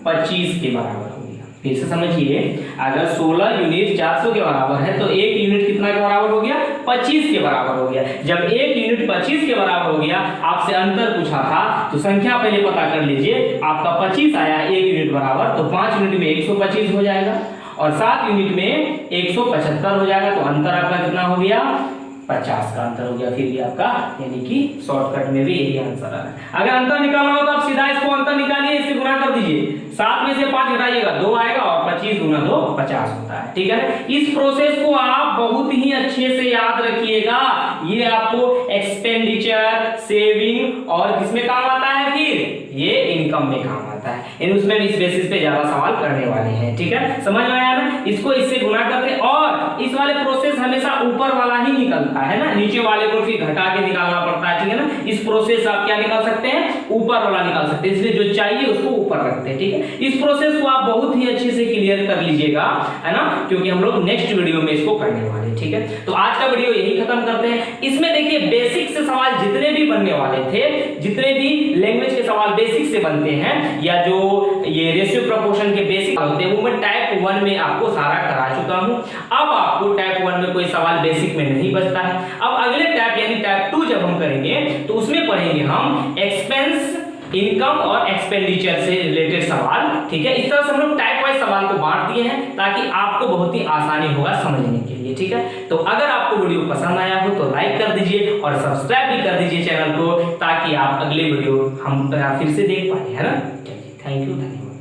25 के बराबर हो गया। फिर से समझिए, अगर 16 यूनिट 400 के बराबर है तो 1 यूनिट कितना के बराबर हो गया 25 के बराबर हो गया। जब 1 यूनिट 25 के बराबर हो गया, आपसे अंतर पूछा था तो संख्या पहले पता कर लीजिए। आपका 25 आया 1 यूनिट बराबर, तो 5 यूनिट में 125 हो जाएगा और 7 यूनिट में 175 हो जाएगा, तो अंतर आपका कितना हो गया 50 का अंतर हो गया। फिर भी आपका यानी कि शॉर्टकट में भी यही आंसर आ रहा है। अगर अंतर निकालना हो तो आप सीधा इसको अंतर निकालिए, इससे गुना कर दीजिए, 7 में से 5 घटाइएगा 2 आएगा और 25 गुना 2 50 होता है, ठीक है। इस प्रोसेस को आप बहुत ही अच्छे से याद रखिएगा, ये आपको एक्सपेंडिचर, सेविंग और किसमें काम आता है, फिर ये इनकम में काम आता है, इन उसमें इस बेसिस पे ज्यादा सवाल करने वाले हैं, ठीक है। समझ में आया ना, इसको इससे गुना करके, और इस वाले प्रोसेस हमेशा ऊपर वाला ही निकल निकलता है ना, नीचे वाले को फिर घटा के निकालना पड़ता है, ठीक है ना। इस प्रोसेस आप क्या निकाल सकते हैं, ऊपर वाला निकाल सकते हैं, इसलिए जो चाहिए उसको ऊपर रखते हैं, ठीक है। इस प्रोसेस को आप बहुत ही अच्छे से क्लियर कर लीजिएगा, है ना, क्योंकि हम लोग नेक्स्ट वीडियो में इसको करने वाले हैं, ठीक है। तो आज का वीडियो यही खत्म करते हैं। इसमें देखिए बेसिक से सवाल जितने भी बनने वाले थे, जितने भी लैंग्वेज के सवाल बेसिक से बनते हैं, या जो ये रेशियो प्रोपोर्शन के बेसिक होते हैं, वो मैं टाइप 1 में आपको सारा करा चुका हूं। अब आपको टाइप 1 में कोई सवाल बेसिक में नहीं बचता है। अब अगले टाइप यानी टाइप 2 जब हम करेंगे तो उसमें पढ़ेंगे हम एक्सपेंस, इनकम और एक्सपेंडिचर से रिलेटेड सवाल, ठीक है। इस तरह से हम लोग टाइप वाइज सवाल को बांट दिए हैं ताकि आपको बहुत ही आसानी होगा समझने के लिए, ठीक है। तो अगर आपको वीडियो पसंद आया हो तो लाइक कर दीजिए और सब्सक्राइब भी कर दीजिए चैनल को, ताकि आप अगले वीडियो हम फिर से देख पाए, है ना। थैंक यू, धन्यवाद।